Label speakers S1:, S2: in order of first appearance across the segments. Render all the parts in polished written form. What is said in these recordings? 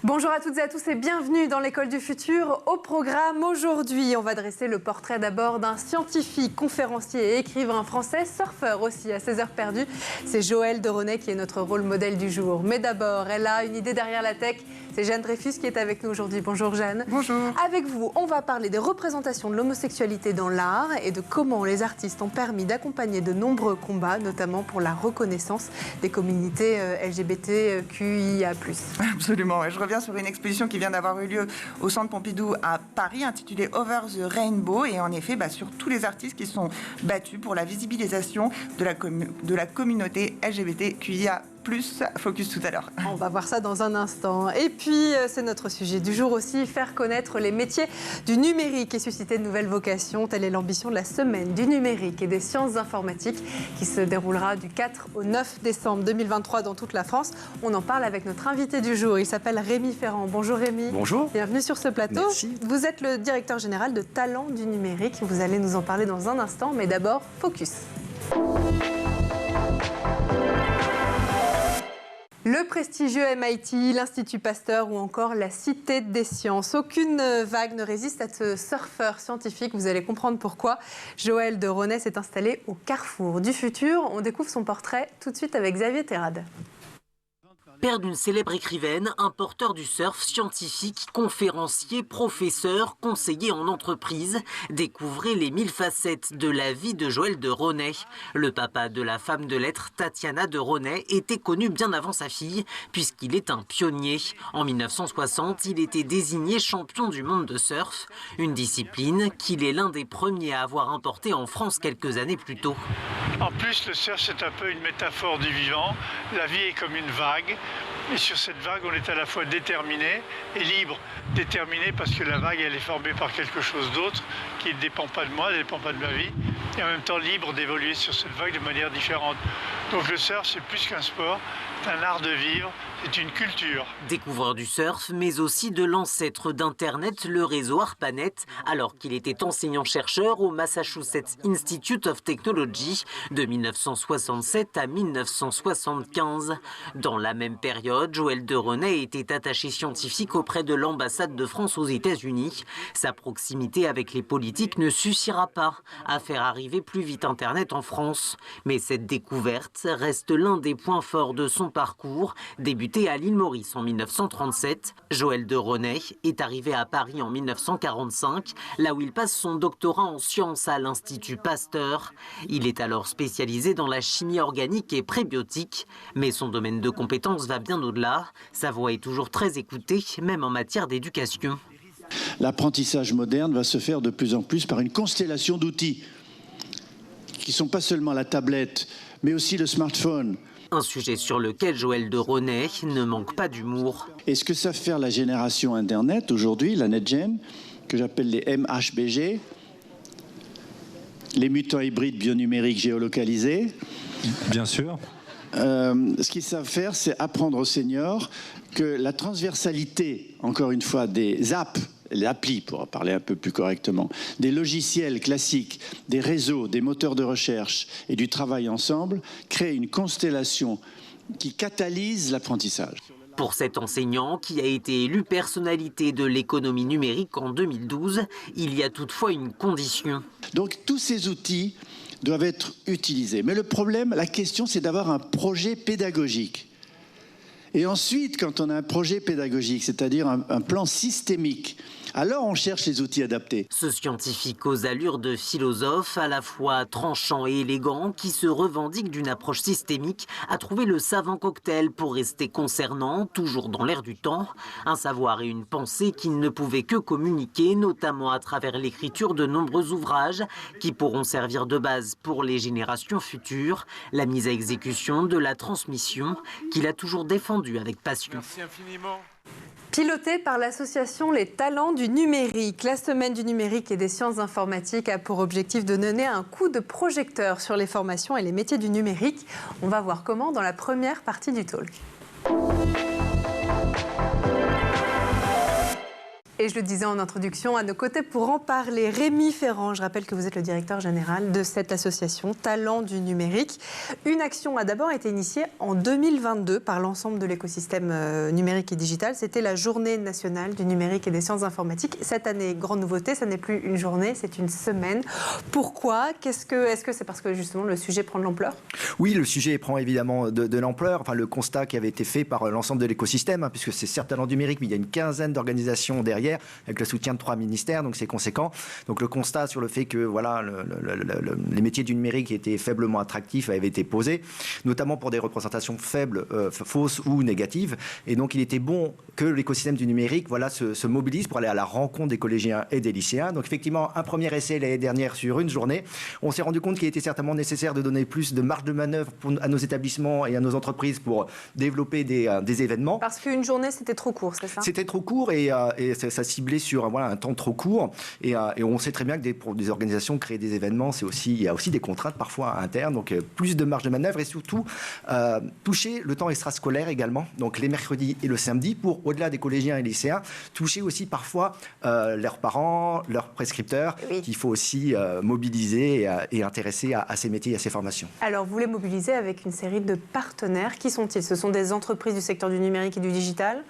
S1: Bonjour à toutes et à tous et bienvenue dans l'École du Futur. Au programme aujourd'hui, on va dresser le portrait d'abord d'un scientifique, conférencier et écrivain français, surfeur aussi à ses heures perdues. C'est Joëlle de Ronet qui est notre rôle modèle du jour. Mais d'abord, elle a une idée derrière la tech. C'est Jeanne Dreyfus qui est avec nous aujourd'hui. Bonjour Jeanne.
S2: Bonjour.
S1: Avec vous, on va parler des représentations de l'homosexualité dans l'art et de comment les artistes ont permis d'accompagner de nombreux combats, notamment pour la reconnaissance des communautés LGBTQIA+.
S2: Absolument. Je reviens sur une exposition qui vient d'avoir eu lieu au Centre Pompidou à Paris, intitulée Over the Rainbow. Et en effet, sur tous les artistes qui sont battus pour la visibilisation de la communauté LGBTQIA+. Focus tout à l'heure.
S1: On va voir ça dans un instant. Et puis, c'est notre sujet du jour aussi, faire connaître les métiers du numérique et susciter de nouvelles vocations. Telle est l'ambition de la semaine du numérique et des sciences informatiques qui se déroulera du 4 au 9 décembre 2023 dans toute la France. On en parle avec notre invité du jour. Il s'appelle Rémi Ferrand. Bonjour Rémi.
S3: Bonjour.
S1: Bienvenue sur ce plateau.
S3: Merci.
S1: Vous êtes le directeur général de Talent du numérique. Vous allez nous en parler dans un instant, mais d'abord, focus. Le prestigieux MIT, l'Institut Pasteur ou encore la Cité des Sciences. Aucune vague ne résiste à ce surfeur scientifique. Vous allez comprendre pourquoi. Joëlle de Ronet s'est installée au carrefour du futur. On découvre son portrait tout de suite avec Xavier Terrade.
S4: Père d'une célèbre écrivaine, un porteur du surf, scientifique, conférencier, professeur, conseiller en entreprise, découvrez les 1000 facettes de la vie de Joëlle de Ronet. Le papa de la femme de lettres, Tatiana de Ronet, était connu bien avant sa fille, puisqu'il est un pionnier. En 1960, il était désigné champion du monde de surf, une discipline qu'il est l'un des premiers à avoir importé en France quelques années plus tôt.
S5: En plus, le surf, c'est un peu une métaphore du vivant. La vie est comme une vague. Et sur cette vague, on est à la fois déterminé et libre. Déterminé parce que la vague, elle est formée par quelque chose d'autre qui ne dépend pas de moi, ne dépend pas de ma vie. Et en même temps libre d'évoluer sur cette vague de manière différente. Donc le surf, c'est plus qu'un sport, c'est un art de vivre, c'est une culture.
S4: Découvreur du surf, mais aussi de l'ancêtre d'Internet, le réseau ARPANET, alors qu'il était enseignant-chercheur au Massachusetts Institute of Technology de 1967 à 1975. Dans la même période, Joëlle de Ronet était attaché scientifique auprès de l'ambassade de France aux États-Unis. Sa proximité avec les politiques ne suffira pas à faire arriver plus vite Internet en France. Mais cette découverte reste l'un des points forts de son parcours. Débuté à l'île Maurice en 1937, Joëlle de Ronet est arrivé à Paris en 1945, là où il passe son doctorat en sciences à l'Institut Pasteur. Il est alors spécialisé dans la chimie organique et prébiotique, mais son domaine de compétences va bien au-delà. Sa voix est toujours très écoutée, même en matière d'éducation.
S6: L'apprentissage moderne va se faire de plus en plus par une constellation d'outils qui ne sont pas seulement la tablette, mais aussi le smartphone.
S4: Un sujet sur lequel Joëlle de Ronet ne manque pas d'humour.
S6: Et ce que savent faire la génération Internet aujourd'hui, la NetGen, que j'appelle les MHBG, les mutants hybrides bionumériques géolocalisés.
S3: Bien sûr.
S6: Ce qu'ils savent faire, c'est apprendre aux seniors que la transversalité, encore une fois, des apps, les applis, pour parler un peu plus correctement, des logiciels classiques, des réseaux, des moteurs de recherche et du travail ensemble, crée une constellation qui catalyse l'apprentissage.
S4: Pour cet enseignant, qui a été élu personnalité de l'économie numérique en 2012, il y a toutefois une condition.
S6: Donc tous ces outils doivent être utilisés. Mais le problème, la question, c'est d'avoir un projet pédagogique. Et ensuite, quand on a un projet pédagogique, c'est-à-dire un plan systémique, alors on cherche les outils adaptés.
S4: Ce scientifique aux allures de philosophe, à la fois tranchant et élégant, qui se revendique d'une approche systémique, a trouvé le savant cocktail pour rester concernant, toujours dans l'air du temps. Un savoir et une pensée qui ne pouvaient que communiquer, notamment à travers l'écriture de nombreux ouvrages qui pourront servir de base pour les générations futures. La mise à exécution de la transmission qu'il a toujours défendue avec passion.
S5: Merci infiniment.
S1: Piloté par l'association Les Talents du numérique, la semaine du numérique et des sciences informatiques a pour objectif de donner un coup de projecteur sur les formations et les métiers du numérique. On va voir comment dans la première partie du talk. Et je le disais en introduction, à nos côtés pour en parler, Rémi Ferrand. Je rappelle que vous êtes le directeur général de cette association Talents du numérique. Une action a d'abord été initiée en 2022 par l'ensemble de l'écosystème numérique et digital. C'était la Journée nationale du numérique et des sciences informatiques. Cette année, grande nouveauté, ça n'est plus une journée, c'est une semaine. Pourquoi ? Est-ce que c'est parce que justement le sujet prend de l'ampleur ?
S3: Oui, le sujet prend évidemment de l'ampleur. Enfin, le constat qui avait été fait par l'ensemble de l'écosystème, puisque c'est certes Talents du numérique, mais il y a une quinzaine d'organisations derrière, avec le soutien de 3 ministères, donc c'est conséquent. Donc le constat sur le fait que voilà, les métiers du numérique étaient faiblement attractifs avait été posé, notamment pour des représentations faibles, fausses ou négatives. Et donc il était bon que l'écosystème du numérique se mobilise pour aller à la rencontre des collégiens et des lycéens. Donc effectivement, un premier essai l'année dernière sur une journée. On s'est rendu compte qu'il était certainement nécessaire de donner plus de marge de manœuvre à nos établissements et à nos entreprises pour développer des événements.
S1: Parce qu'une journée, c'était trop court, c'est ça ?
S3: C'était trop court et ça ciblait sur un temps trop court. Et on sait très bien que pour des organisations, créer des événements, il y a aussi des contraintes parfois internes, donc plus de marge de manœuvre et surtout toucher le temps extrascolaire également, donc les mercredis et le samedi, pour, au-delà des collégiens et lycéens, toucher aussi parfois leurs parents, leurs prescripteurs, qu'il faut aussi mobiliser et intéresser à ces métiers et à ces formations.
S1: Alors, vous les mobilisez avec une série de partenaires. Qui sont-ils ? Ce sont des entreprises du secteur du numérique et du digital ?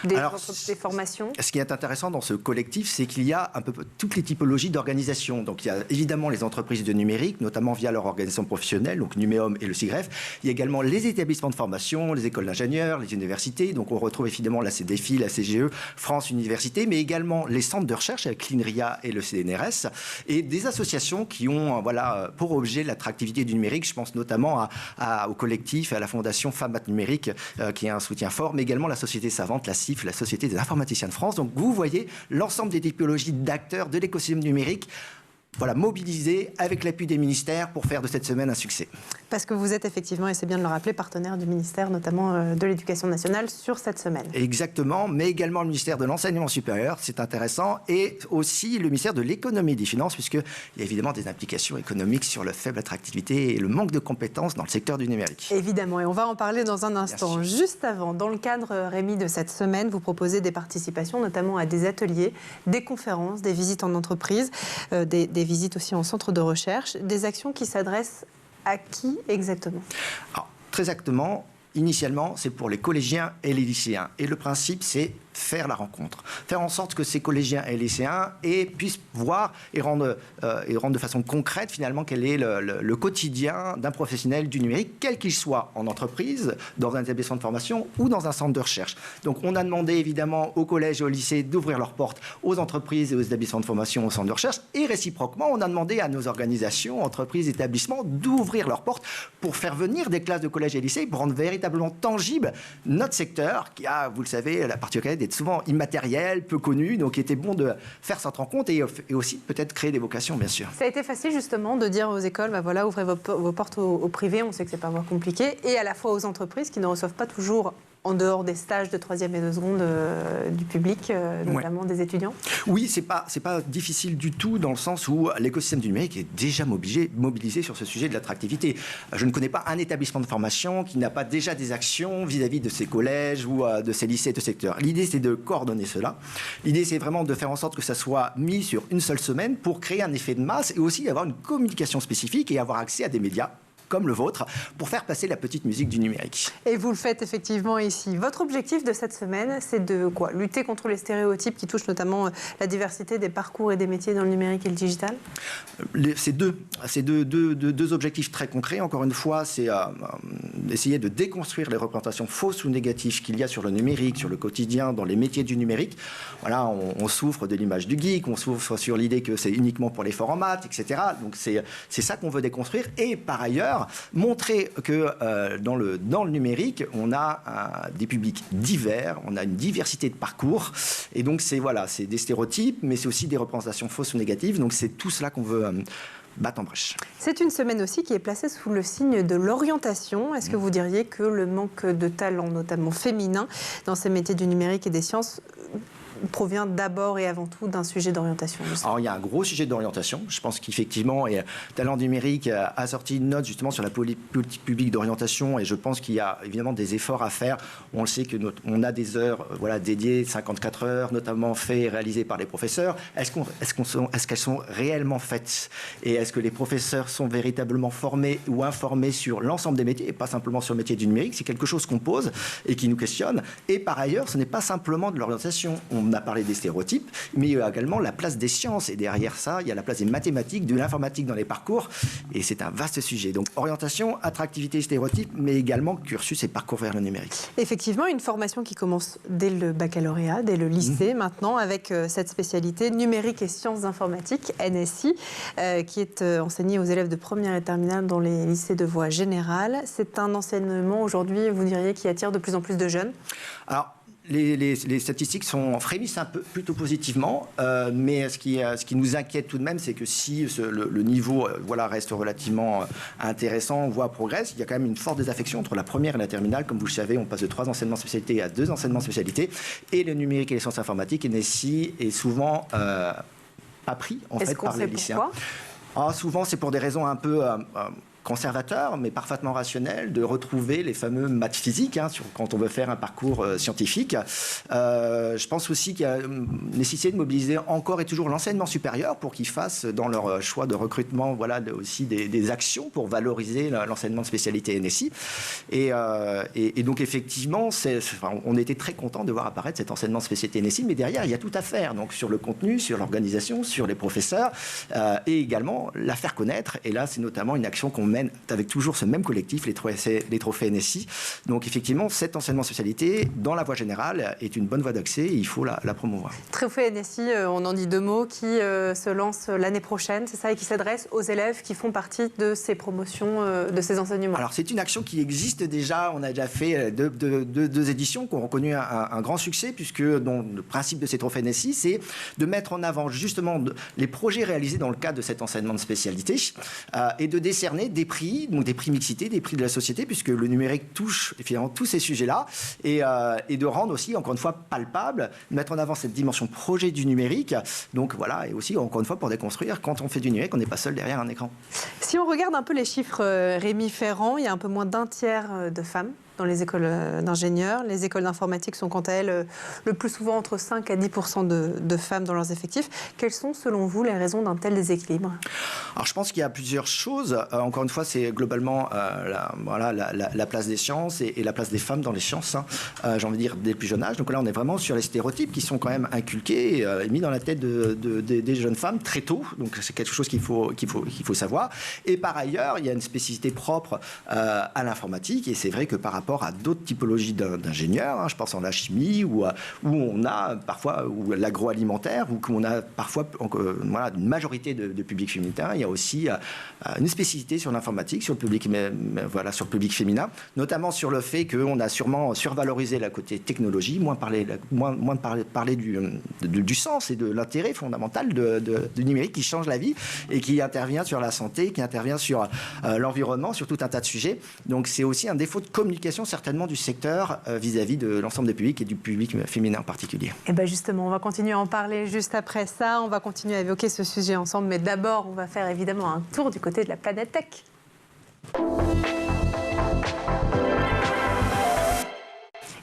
S1: Des formations.
S3: Ce qui est intéressant dans ce collectif, c'est qu'il y a un peu toutes les typologies d'organisation. Donc il y a évidemment les entreprises de numérique, notamment via leur organisation professionnelle, donc Numéum et le SIGREF. Il y a également les établissements de formation, les écoles d'ingénieurs, les universités. Donc on retrouve évidemment la CDFI, la CGE, France Université, mais également les centres de recherche avec l'INRIA et le CNRS, et des associations qui ont pour objet l'attractivité du numérique. Je pense notamment au collectif, à la fondation Femmes Numérique, qui a un soutien fort, mais également la Société Savante, la CIF, la Société des informaticiens de France. Donc vous voyez l'ensemble des typologies d'acteurs de l'écosystème numérique mobilisés avec l'appui des ministères pour faire de cette semaine un succès.
S1: Parce que vous êtes effectivement, et c'est bien de le rappeler, partenaire du ministère, notamment de l'Éducation nationale, sur cette semaine.
S3: Exactement, mais également le ministère de l'Enseignement supérieur, c'est intéressant, et aussi le ministère de l'Économie et des Finances, puisqu'il y a évidemment des implications économiques sur la faible attractivité et le manque de compétences dans le secteur du numérique.
S1: Évidemment, et on va en parler dans un instant. Juste avant, dans le cadre, Rémi, de cette semaine, vous proposez des participations, notamment à des ateliers, des conférences, des visites en entreprise, des visites aussi en centre de recherche, des actions qui s'adressent à qui exactement ?
S3: Alors, très exactement, initialement, c'est pour les collégiens et les lycéens. Et le principe, c'est faire la rencontre. Faire en sorte que ces collégiens et lycéens puissent voir et rendre de façon concrète, finalement, quel est le quotidien d'un professionnel du numérique, quel qu'il soit en entreprise, dans un établissement de formation ou dans un centre de recherche. Donc, on a demandé, évidemment, aux collèges et aux lycées d'ouvrir leurs portes aux entreprises et aux établissements de formation, aux centres de recherche. Et réciproquement, on a demandé à nos organisations, entreprises, établissements, d'ouvrir leurs portes pour faire venir des classes de collèges et lycées, pour rendre véritablement tangible notre secteur, qui a, vous le savez, la particularité d'être souvent immatériel, peu connu, donc il était bon de faire cette rencontre et aussi peut-être créer des vocations, bien sûr.
S1: Ça a été facile justement de dire aux écoles, ouvrez vos portes au privé, on sait que c'est parfois compliqué, et à la fois aux entreprises qui ne reçoivent pas toujours, en dehors des stages de 3e et de seconde du public, notamment des étudiants.
S3: Oui, c'est pas difficile du tout, dans le sens où l'écosystème du numérique est déjà mobilisé sur ce sujet de l'attractivité. Je ne connais pas un établissement de formation qui n'a pas déjà des actions vis-à-vis de ses collèges ou de ses lycées et de secteurs. L'idée, c'est de coordonner cela. L'idée, c'est vraiment de faire en sorte que ça soit mis sur une seule semaine pour créer un effet de masse et aussi avoir une communication spécifique et avoir accès à des médias comme le vôtre, pour faire passer la petite musique du numérique.
S1: Et vous le faites effectivement ici. Votre objectif de cette semaine, c'est de quoi ? Lutter contre les stéréotypes qui touchent notamment la diversité des parcours et des métiers dans le numérique et le digital ?
S3: C'est deux objectifs très concrets. Encore une fois, c'est essayer de déconstruire les représentations fausses ou négatives qu'il y a sur le numérique, sur le quotidien, dans les métiers du numérique. Voilà, on souffre de l'image du geek, on souffre sur l'idée que c'est uniquement pour les forts en maths, etc. Donc c'est ça qu'on veut déconstruire. Et par ailleurs, montrer que dans le numérique, on a des publics divers, on a une diversité de parcours, et donc c'est des stéréotypes, mais c'est aussi des représentations fausses ou négatives, donc c'est tout cela qu'on veut battre en brèche.
S1: C'est une semaine aussi qui est placée sous le signe de l'orientation. Est-ce que vous diriez que le manque de talent, notamment féminin, dans ces métiers du numérique et des sciences, provient d'abord et avant tout d'un sujet d'orientation?
S3: Alors, il y a un gros sujet d'orientation. Je pense qu'effectivement, Talent numérique a sorti une note justement sur la politique publique d'orientation, et je pense qu'il y a évidemment des efforts à faire. On le sait qu'on a des heures dédiées, 54 heures, notamment faites et réalisées par les professeurs. Est-ce qu'elles sont réellement faites? Et est-ce que les professeurs sont véritablement formés ou informés sur l'ensemble des métiers, et pas simplement sur le métier du numérique? C'est quelque chose qu'on pose et qui nous questionne. Et par ailleurs, ce n'est pas simplement de l'orientation. On a parlé des stéréotypes, mais il y a également la place des sciences. Et derrière ça, il y a la place des mathématiques, de l'informatique dans les parcours. Et c'est un vaste sujet. Donc orientation, attractivité, stéréotypes, mais également cursus et parcours vers le numérique.
S1: Effectivement, une formation qui commence dès le baccalauréat, dès le lycée maintenant, avec cette spécialité numérique et sciences informatiques, NSI, qui est enseignée aux élèves de première et terminale dans les lycées de voie générale. C'est un enseignement aujourd'hui, vous diriez, qui attire de plus en plus de jeunes? Alors,
S3: les statistiques frémissent un peu plutôt positivement, mais ce qui nous inquiète tout de même, c'est que si le niveau reste relativement intéressant, voire progresse, il y a quand même une forte désaffection entre la première et la terminale. Comme vous le savez, on passe de 3 enseignements spécialités à 2 enseignements spécialités, et le numérique et les sciences informatiques, NSI, est souvent pas pris en fait par les lycéens. Souvent, c'est pour des raisons un peu conservateur, mais parfaitement rationnel, de retrouver les fameux maths physiques quand on veut faire un parcours scientifique. Je pense aussi qu'il y a nécessité de mobiliser encore et toujours l'enseignement supérieur pour qu'ils fassent dans leur choix de recrutement aussi des actions pour valoriser l'enseignement de spécialité NSI. Et donc effectivement, on était très contents de voir apparaître cet enseignement de spécialité NSI, mais derrière, il y a tout à faire. Donc sur le contenu, sur l'organisation, sur les professeurs, et également la faire connaître. Et là, c'est notamment une action qu'on mène avec toujours ce même collectif, les trophées NSI. Donc effectivement, cet enseignement spécialité dans la voie générale est une bonne voie d'accès et il faut la promouvoir.
S1: Trophée NSI, on en dit 2 mots, qui se lance l'année prochaine, c'est ça, et qui s'adresse aux élèves qui font partie de ces promotions, de ces enseignements.
S3: Alors c'est une action qui existe déjà, on a déjà fait deux éditions qui ont reconnu un grand succès, puisque le principe de ces trophées NSI, c'est de mettre en avant justement les projets réalisés dans le cadre de cet enseignement de spécialité et de décerner des prix, donc des prix mixité, des prix de la société, puisque le numérique touche finalement tous ces sujets-là, et de rendre aussi, encore une fois, palpable, mettre en avant cette dimension projet du numérique. Donc voilà, et aussi, encore une fois, pour déconstruire, quand on fait du numérique, on n'est pas seul derrière un écran.
S1: Si on regarde un peu les chiffres, Rémi Ferrand, il y a un peu moins d'un tiers de femmes dans les écoles d'ingénieurs. Les écoles d'informatique sont quant à elles le plus souvent entre 5 à 10% de femmes dans leurs effectifs. Quelles sont, selon vous, les raisons d'un tel déséquilibre?
S3: Alors, je pense qu'il y a plusieurs choses. Encore une fois, c'est globalement la place des sciences et la place des femmes dans les sciences, j'ai envie de dire, dès le plus jeune âge. Donc là, on est vraiment sur les stéréotypes qui sont quand même inculqués et mis dans la tête des jeunes femmes très tôt. Donc c'est quelque chose qu'il faut savoir. Et par ailleurs, il y a une spécificité propre à l'informatique, et c'est vrai que par rapport à d'autres typologies d'ingénieurs, je pense en la chimie, où on a parfois, ou l'agroalimentaire, où on a parfois une majorité de public féminin. Il y a aussi une spécificité sur l'informatique, sur le public féminin, notamment sur le fait qu'on a sûrement survalorisé la côté technologie, moins parlé du sens et de l'intérêt fondamental du numérique qui change la vie et qui intervient sur la santé, qui intervient sur l'environnement, sur tout un tas de sujets. Donc c'est aussi un défaut de communication certainement du secteur vis-à-vis de l'ensemble des publics et du public féminin en particulier.
S1: Et bien justement, on va continuer à en parler juste après ça. On va continuer à évoquer ce sujet ensemble, mais d'abord, on va faire évidemment un tour du côté de la planète tech.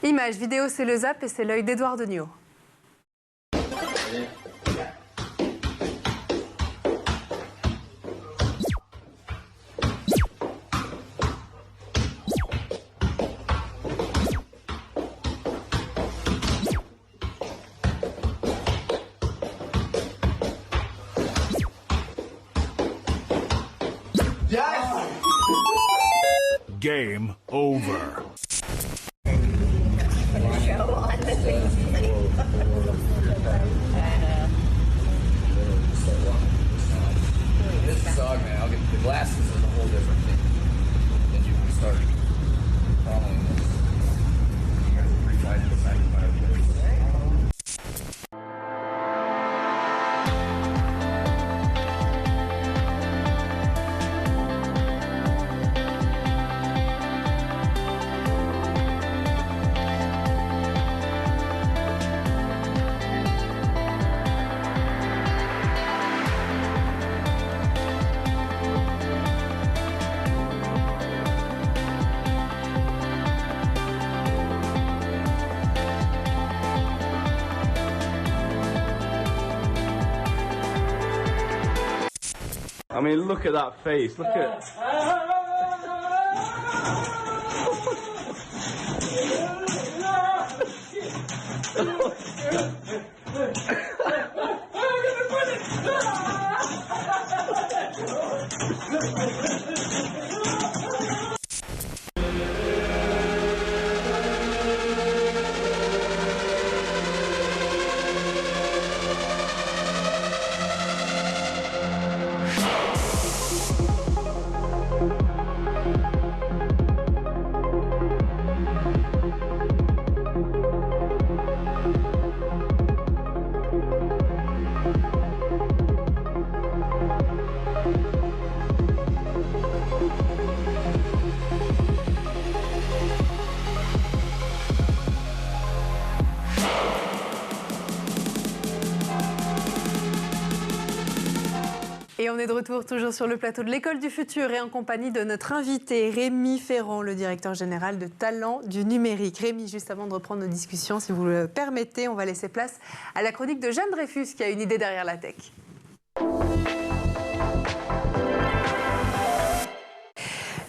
S1: Images, vidéo, c'est le Zap et c'est l'œil d'Edouard Deniau.
S7: Game over.
S8: This dog, man, I'll get the glasses is a whole different thing. Then you can start following this. You got to pre-fight the side by
S9: I mean, look at that face. Look at.
S1: Et on est de retour toujours sur le plateau de l'École du Futur et en compagnie de notre invité Rémi Ferrand, le directeur général de Talent du Numérique. Rémi, juste avant de reprendre nos discussions, si vous le permettez, on va laisser place à la chronique de Jeanne Dreyfus qui a une idée derrière la tech.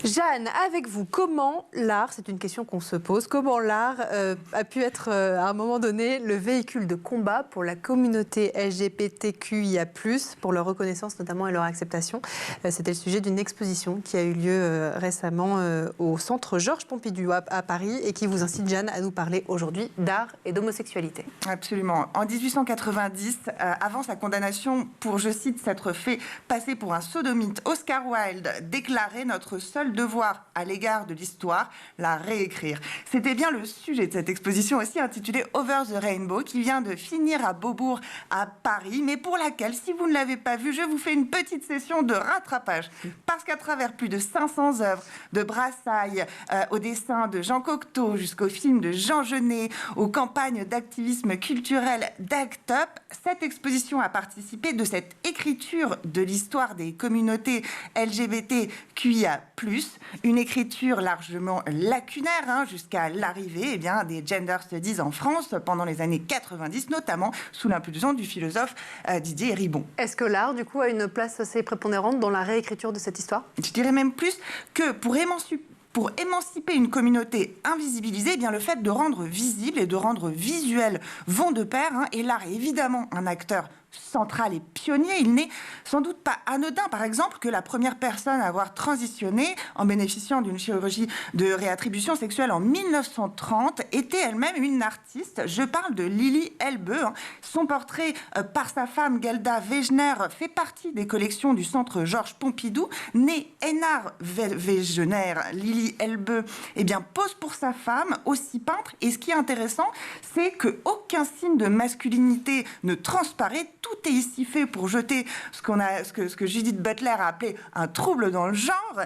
S1: Jeanne, avec vous, comment l'art, c'est une question qu'on se pose, comment l'art a pu être à un moment donné le véhicule de combat pour la communauté LGBTQIA+, pour leur reconnaissance notamment et leur acceptation. C'était le sujet d'une exposition qui a eu lieu récemment au centre Georges Pompidou à Paris et qui vous incite, Jeanne, à nous parler aujourd'hui d'art et d'homosexualité.
S2: Absolument. En 1890, avant sa condamnation pour, je cite, s'être fait passer pour un sodomite, Oscar Wilde déclarait: notre seul devoir à l'égard de l'histoire, la réécrire. C'était bien le sujet de cette exposition aussi intitulée Over the Rainbow qui vient de finir à Beaubourg à Paris, mais pour laquelle, si vous ne l'avez pas vue, je vous fais une petite session de rattrapage. Parce qu'à travers plus de 500 œuvres, de Brassailles au dessin de Jean Cocteau jusqu'au film de Jean Genet, aux campagnes d'activisme culturel d'ACT UP, cette exposition a participé de cette écriture de l'histoire des communautés LGBTQIA+, une écriture largement lacunaire jusqu'à l'arrivée des gender studies en France pendant les années 90, notamment sous l'impulsion du philosophe Didier Ribon.
S1: Est-ce que l'art, du coup, a une place assez prépondérante dans la réécriture de cette histoire ?
S2: Je dirais même plus que pour émanciper une communauté invisibilisée, le fait de rendre visible et de rendre visuel vont de pair, et l'art est évidemment un acteur central et pionnier. Il n'est sans doute pas anodin, par exemple, que la première personne à avoir transitionné en bénéficiant d'une chirurgie de réattribution sexuelle en 1930 était elle-même une artiste. Je parle de Lili Elbe. Son portrait par sa femme Gelda Wegener fait partie des collections du centre Georges Pompidou. Née Einar Wegener, Lili Elbe pose pour sa femme, aussi peintre. Et ce qui est intéressant, c'est qu'aucun signe de masculinité ne transparaît. Tout est ici fait pour jeter ce que Judith Butler a appelé un trouble dans le genre.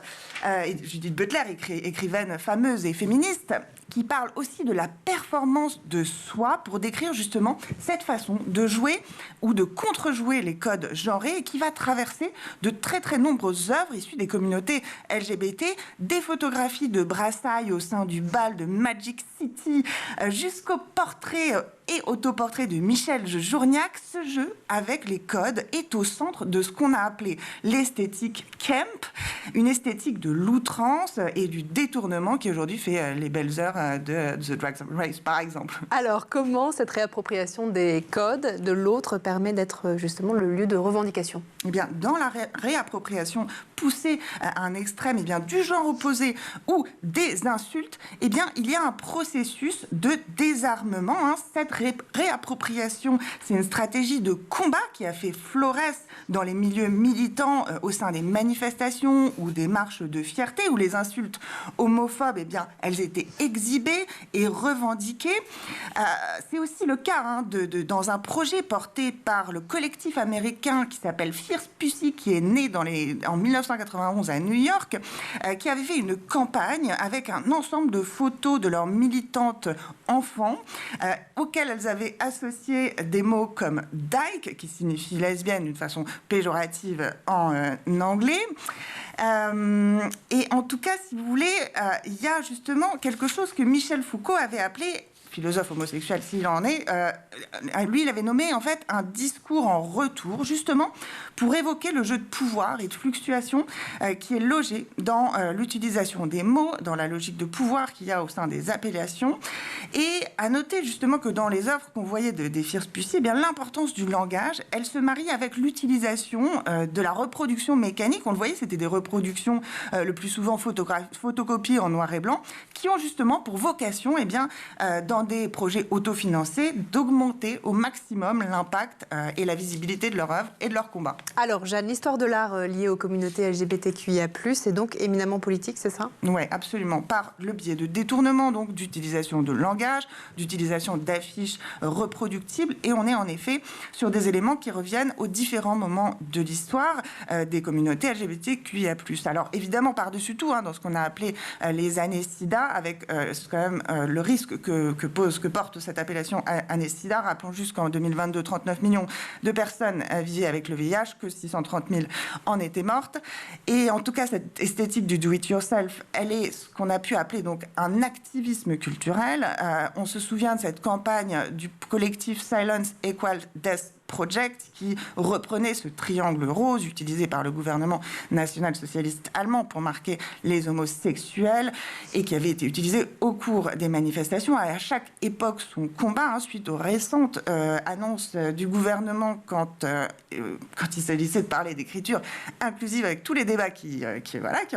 S2: Judith Butler, écrivaine fameuse et féministe, qui parle aussi de la performance de soi pour décrire justement cette façon de jouer ou de contre-jouer les codes genrés et qui va traverser de très très nombreuses œuvres issues des communautés LGBT, des photographies de Brassailles au sein du bal de Magic City jusqu'au portrait et autoportrait de Michel Journiac. Ce jeu avec les codes est au centre de ce qu'on a appelé l'esthétique camp, une esthétique de l'outrance et du détournement qui aujourd'hui fait les belles heures de The Drag Race, par exemple.
S1: Alors, comment cette réappropriation des codes de l'autre permet d'être justement le lieu de revendication ?
S2: Dans la réappropriation poussée à un extrême du genre opposé ou des insultes, il y a un processus de désarmement. Cette réappropriation, c'est une stratégie de combat qui a fait florès dans les milieux militants au sein des manifestations ou des marches de fierté où les insultes homophobes, elles étaient exhibées et revendiquées. C'est aussi le cas dans un projet porté par le collectif américain qui s'appelle Fierce Pussy, qui est né en 1991 à New York, qui avait fait une campagne avec un ensemble de photos de leurs militantes enfants auxquelles elles avaient associé des mots comme dyke, qui signifie lesbienne d'une façon péjorative en anglais. Et en tout cas, si vous voulez, il y a justement quelque chose que Michel Foucault avait appelé, philosophe homosexuel s'il en est, lui, il avait nommé en fait un discours en retour, justement, pour évoquer le jeu de pouvoir et de fluctuation qui est logé dans l'utilisation des mots, dans la logique de pouvoir qu'il y a au sein des appellations. Et à noter justement que dans les œuvres qu'on voyait des First-Pussy, eh bien l'importance du langage, elle se marie avec l'utilisation de la reproduction mécanique. On le voyait, c'était des reproductions le plus souvent photocopiées en noir et blanc, qui ont justement pour vocation, eh bien, dans des projets autofinancés, d'augmenter au maximum l'impact et la visibilité de leur œuvre et de leur combat.
S1: Alors, Jeanne, l'histoire de l'art liée aux communautés LGBTQIA+, est donc éminemment politique, c'est ça ?
S2: Oui, absolument. Par le biais de détournement, donc d'utilisation de langage, d'utilisation d'affiches reproductibles. Et on est en effet sur des éléments qui reviennent aux différents moments de l'histoire des communautés LGBTQIA+. Alors, évidemment, par-dessus tout, dans ce qu'on a appelé les années SIDA, avec quand même le risque que porte cette appellation année SIDA. Rappelons juste qu'en 2022, 39 millions de personnes vivaient avec le VIH, que 630 000 en étaient mortes. Et en tout cas, cette esthétique du do-it-yourself, elle est ce qu'on a pu appeler donc un activisme culturel. On se souvient de cette campagne du collectif Silence Equals Death Project qui reprenait ce triangle rose utilisé par le gouvernement national-socialiste allemand pour marquer les homosexuels et qui avait été utilisé au cours des manifestations. À chaque époque, son combat, suite aux récentes annonces du gouvernement quand il s'agissait de parler d'écriture inclusive avec tous les débats qui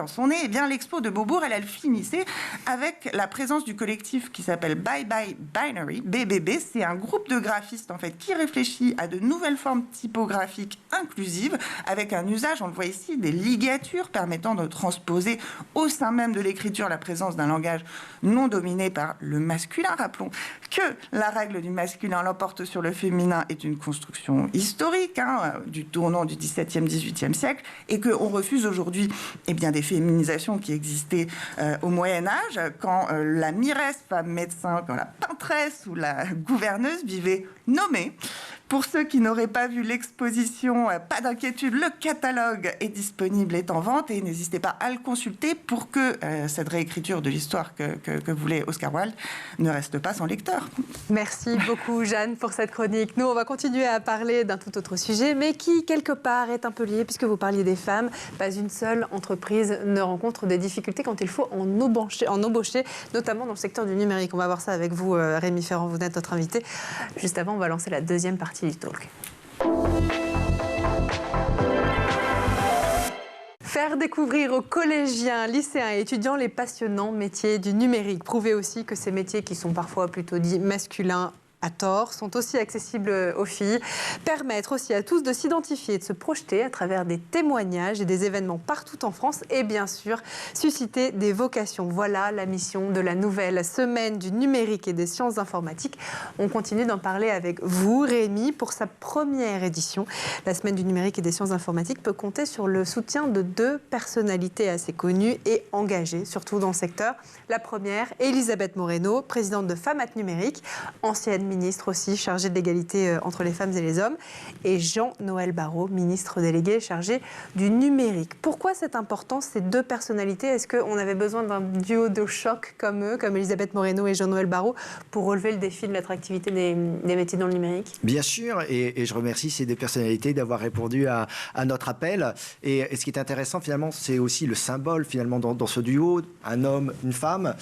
S2: en sont nés, eh bien l'expo de Beaubourg, elle finissait avec la présence du collectif qui s'appelle Bye Bye Binary, BBB. C'est un groupe de graphistes en fait qui réfléchit à de nouvelles formes typographiques inclusives avec un usage, on le voit ici, des ligatures permettant de transposer au sein même de l'écriture la présence d'un langage non dominé par le masculin. Rappelons que la règle du masculin l'emporte sur le féminin est une construction historique du tournant du XVIIe, XVIIIe siècle et qu'on refuse aujourd'hui des féminisations qui existaient au Moyen-Âge quand la miresse, femme médecin, quand la peintresse ou la gouverneuse vivaient nommée. Pour ceux qui n'auraient pas vu l'exposition, pas d'inquiétude, le catalogue est disponible, est en vente et n'hésitez pas à le consulter pour que cette réécriture de l'histoire que voulait Oscar Wilde ne reste pas sans lecteur.
S1: Merci beaucoup Jeanne pour cette chronique. Nous, on va continuer à parler d'un tout autre sujet, mais qui quelque part est un peu lié puisque vous parliez des femmes. Pas une seule entreprise ne rencontre des difficultés quand il faut en embaucher, notamment dans le secteur du numérique. On va voir ça avec vous, Rémi Ferrand, vous êtes notre invité. Juste avant, on va lancer la deuxième partie du talk. Faire découvrir aux collégiens, lycéens et étudiants les passionnants métiers du numérique. Prouver aussi que ces métiers qui sont parfois plutôt dits masculins à tort, sont aussi accessibles aux filles. Permettre aussi à tous de s'identifier et de se projeter à travers des témoignages et des événements partout en France et bien sûr susciter des vocations. Voilà la mission de la nouvelle semaine du numérique et des sciences informatiques. On continue d'en parler avec vous, Rémi, pour sa première édition. La semaine du numérique et des sciences informatiques peut compter sur le soutien de deux personnalités assez connues et engagées, surtout dans le secteur. La première, Elisabeth Moreno, présidente de Femmes at Numérique, ancienne ministre aussi chargé de l'égalité entre les femmes et les hommes, et Jean-Noël Barrot, ministre délégué chargé du numérique. Pourquoi c'est important, ces deux personnalités? Est-ce qu'on avait besoin d'un duo de choc comme eux, comme Elisabeth Moreno et Jean-Noël Barrot, pour relever le défi de l'attractivité des métiers dans le numérique?
S3: Bien sûr, et je remercie ces deux personnalités d'avoir répondu à notre appel. Et ce qui est intéressant, finalement, c'est aussi le symbole, finalement, dans ce duo, un homme, une femme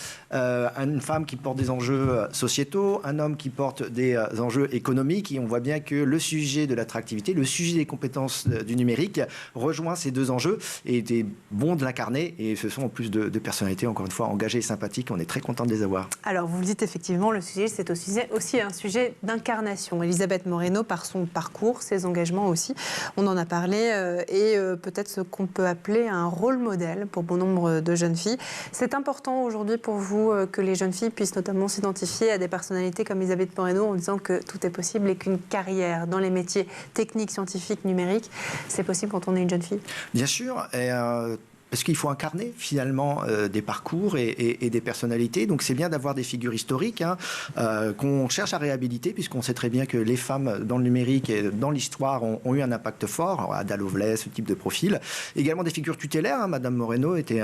S3: qui porte des enjeux sociétaux, un homme qui porte des enjeux économiques, et on voit bien que le sujet de l'attractivité, le sujet des compétences du numérique rejoint ces deux enjeux et il est bon de l'incarner, et ce sont en plus de personnalités encore une fois engagées et sympathiques. On est très content de les avoir. Alors
S1: vous le dites effectivement, le sujet c'est aussi un sujet d'incarnation. Elisabeth Moreno, par son parcours, ses engagements aussi, on en a parlé, et peut-être ce qu'on peut appeler un rôle modèle pour bon nombre de jeunes filles. C'est important aujourd'hui pour vous que les jeunes filles puissent notamment s'identifier à des personnalités comme Elisabeth Moreno en disant que tout est possible et qu'une carrière dans les métiers techniques, scientifiques, numériques, c'est possible quand on est une jeune fille?
S3: Bien sûr. Et parce qu'il faut incarner finalement des parcours et des personnalités. Donc c'est bien d'avoir des figures historiques qu'on cherche à réhabiliter, puisqu'on sait très bien que les femmes dans le numérique et dans l'histoire ont eu un impact fort. Alors, Ada Lovelace, ce type de profil. Également des figures tutélaires. Madame Moreno était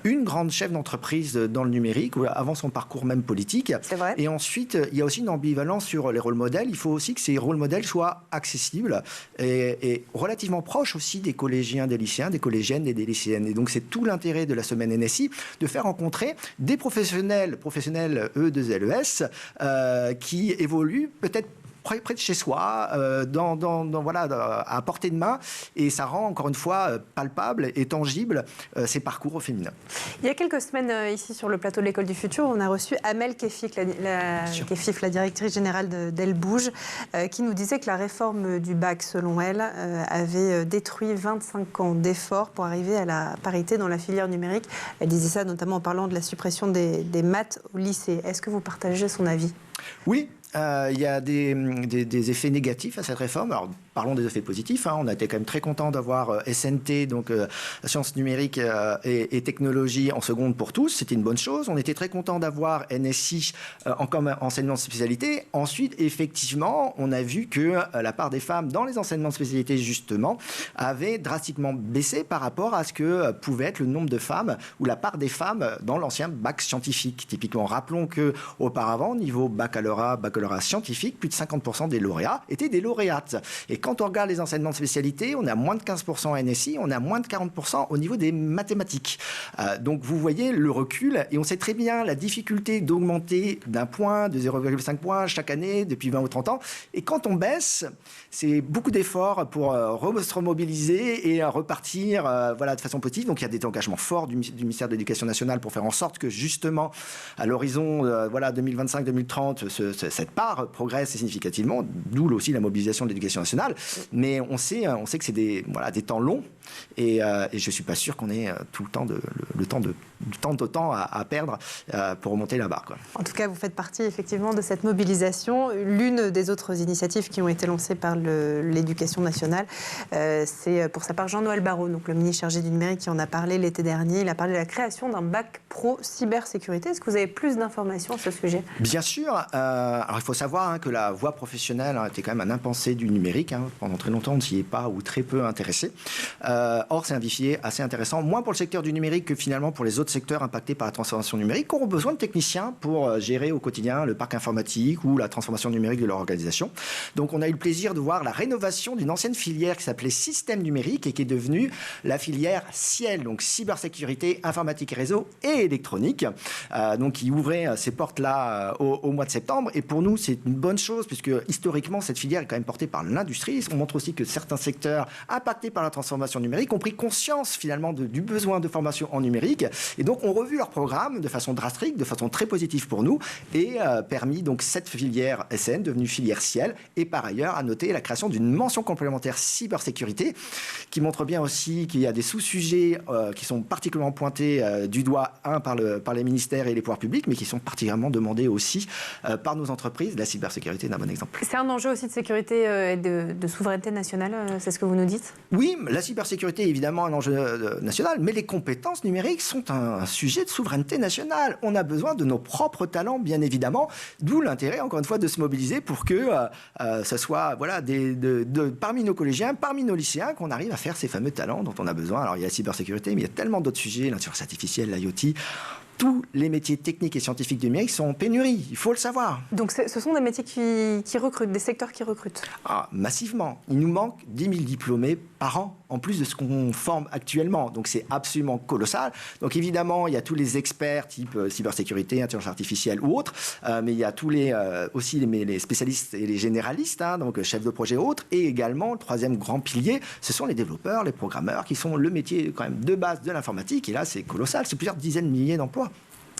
S3: une grande chef d'entreprise dans le numérique, avant son parcours même politique.
S1: C'est vrai.
S3: Et ensuite, il y a aussi une ambivalence sur les rôles modèles. Il faut aussi que ces rôles modèles soient accessibles et relativement proches aussi des collégiens, des lycéens, des collégiennes et des lycéennes. Et donc, c'est tout l'intérêt de la semaine NSI de faire rencontrer des professionnels eux de LES, qui évoluent peut-être près de chez soi, à portée de main, et ça rend encore une fois palpable et tangible ces parcours féminins.
S1: Il y a quelques semaines, ici sur le plateau de l'École du Futur, on a reçu Amel Kefif, la directrice générale d'Elle Bouge, qui nous disait que la réforme du bac, selon elle, avait détruit 25 ans d'efforts pour arriver à la parité dans la filière numérique. Elle disait ça notamment en parlant de la suppression des maths au lycée. Est-ce que vous partagez son avis ?
S3: Oui. Il y a des effets négatifs à cette réforme. Alors, parlons des effets positifs. On a été quand même très content d'avoir SNT, donc sciences numériques et technologies en seconde pour tous. C'était une bonne chose. On était très content d'avoir NSI comme enseignement de spécialité. Ensuite, effectivement, on a vu que la part des femmes dans les enseignements de spécialité, justement, avait drastiquement baissé par rapport à ce que pouvait être le nombre de femmes ou la part des femmes dans l'ancien bac scientifique. Typiquement, rappelons qu'auparavant, niveau baccalauréat scientifique, plus de 50% des lauréats étaient des lauréates. Et quand on regarde les enseignements de spécialité, on a moins de 15% en NSI, on a moins de 40% au niveau des mathématiques. Donc vous voyez le recul, et on sait très bien la difficulté d'augmenter d'un point, de 0,5 points chaque année depuis 20 ou 30 ans. Et quand on baisse, c'est beaucoup d'efforts pour se remobiliser et repartir de façon positive. Donc il y a des engagements forts du ministère de l'Éducation nationale pour faire en sorte que justement, à l'horizon 2025-2030, cette part progresse significativement, d'où aussi la mobilisation de l'Éducation nationale. Mais on sait que c'est des temps longs, et je ne suis pas sûr qu'on ait tout le temps à perdre pour remonter la barre, quoi.
S1: En tout cas, vous faites partie effectivement de cette mobilisation. L'une des autres initiatives qui ont été lancées par l'Éducation nationale, c'est pour sa part Jean-Noël Barrot, donc le ministre chargé du numérique, qui en a parlé l'été dernier. Il a parlé de la création d'un bac pro cybersécurité. Est-ce que vous avez plus d'informations à ce sujet ?
S3: Bien sûr. Alors, il faut savoir que la voie professionnelle était quand même un impensé du numérique. Pendant très longtemps, on ne s'y est pas ou très peu intéressé. Or, c'est un défi assez intéressant, moins pour le secteur du numérique que finalement pour les autres secteurs impactés par la transformation numérique, qui auront besoin de techniciens pour gérer au quotidien le parc informatique ou la transformation numérique de leur organisation. Donc, on a eu le plaisir de voir la rénovation d'une ancienne filière qui s'appelait Système numérique et qui est devenue la filière CIEL, donc cybersécurité, informatique et réseau et électronique, donc qui ouvrait ses portes-là au mois de septembre. Et pour nous, c'est une bonne chose, puisque historiquement, cette filière est quand même portée par l'industrie. On montre aussi que certains secteurs impactés par la transformation numérique ont pris conscience finalement du besoin de formation en numérique, et donc ont revu leur programme de façon drastique, de façon très positive pour nous, et permis donc cette filière SN, devenue filière CIEL, et par ailleurs à noter la création d'une mention complémentaire cybersécurité, qui montre bien aussi qu'il y a des sous-sujets qui sont particulièrement pointés du doigt, par les ministères et les pouvoirs publics, mais qui sont particulièrement demandés aussi par nos entreprises. La cybersécurité est un bon exemple.
S1: C'est un enjeu aussi de sécurité et de souveraineté nationale, c'est ce que vous nous dites ?
S3: Oui, la cybersécurité est évidemment un enjeu national, mais les compétences numériques sont un sujet de souveraineté nationale. On a besoin de nos propres talents, bien évidemment, d'où l'intérêt, encore une fois, de se mobiliser pour que ce soit parmi nos collégiens, parmi nos lycéens, qu'on arrive à faire ces fameux talents dont on a besoin. Alors, il y a la cybersécurité, mais il y a tellement d'autres sujets, l'intelligence artificielle, l'IoT. Tous les métiers techniques et scientifiques du numérique sont en pénurie, il faut le savoir.
S1: Donc ce sont des métiers qui recrutent, des secteurs qui recrutent ?
S3: Massivement. Il nous manque 10 000 diplômés par an, en plus de ce qu'on forme actuellement. Donc c'est absolument colossal. Donc évidemment, il y a tous les experts type cybersécurité, intelligence artificielle ou autres, mais il y a tous aussi les spécialistes et les généralistes, donc chefs de projet autres, et également le troisième grand pilier, ce sont les développeurs, les programmeurs, qui sont le métier quand même de base de l'informatique. Et là, c'est colossal, c'est plusieurs dizaines de milliers d'emplois.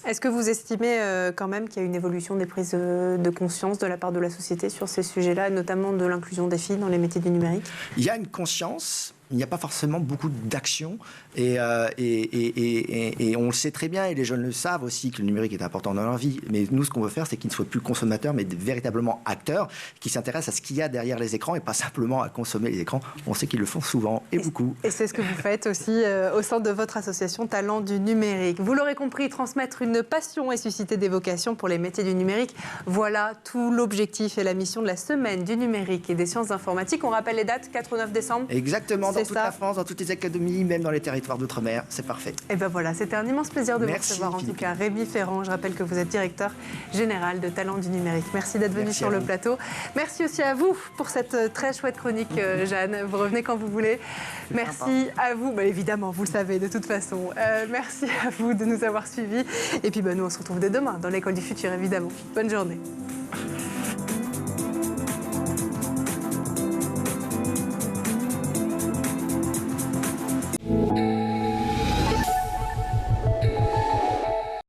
S1: Est-ce que vous estimez quand même qu'il y a une évolution des prises de conscience de la part de la société sur ces sujets-là, notamment de l'inclusion des filles dans les métiers du numérique ?
S3: Il y a une conscience, il n'y a pas forcément beaucoup d'action et on le sait très bien et les jeunes le savent aussi que le numérique est important dans leur vie. Mais nous, ce qu'on veut faire, c'est qu'ils ne soient plus consommateurs, mais véritablement acteurs qui s'intéressent à ce qu'il y a derrière les écrans et pas simplement à consommer les écrans. On sait qu'ils le font souvent et beaucoup.
S1: Et c'est ce que vous faites aussi au sein de votre association Talents du numérique. Vous l'aurez compris, transmettre une passion et susciter des vocations pour les métiers du numérique. Voilà tout l'objectif et la mission de la semaine du numérique et des sciences informatiques. On rappelle les dates, 4 au 9 décembre.
S3: Exactement, dans toute
S1: ça.
S3: la France, dans toutes les académies, même dans les territoires d'outre-mer. C'est parfait.
S1: Et ben voilà, c'était un immense plaisir de
S3: Merci,
S1: vous recevoir. En
S3: Philippe.
S1: tout cas, Rémi Ferrand, je rappelle que vous êtes directeur général de Talents du numérique. Merci d'être venu
S3: Merci
S1: sur
S3: à
S1: le
S3: vous.
S1: plateau. Merci aussi à vous pour cette très chouette chronique, Jeanne. Vous revenez quand vous voulez. Merci à vous, évidemment, vous le savez de toute façon. Merci à vous de nous avoir suivis. Et puis nous, on se retrouve dès demain dans l'école du futur, évidemment. Bonne journée.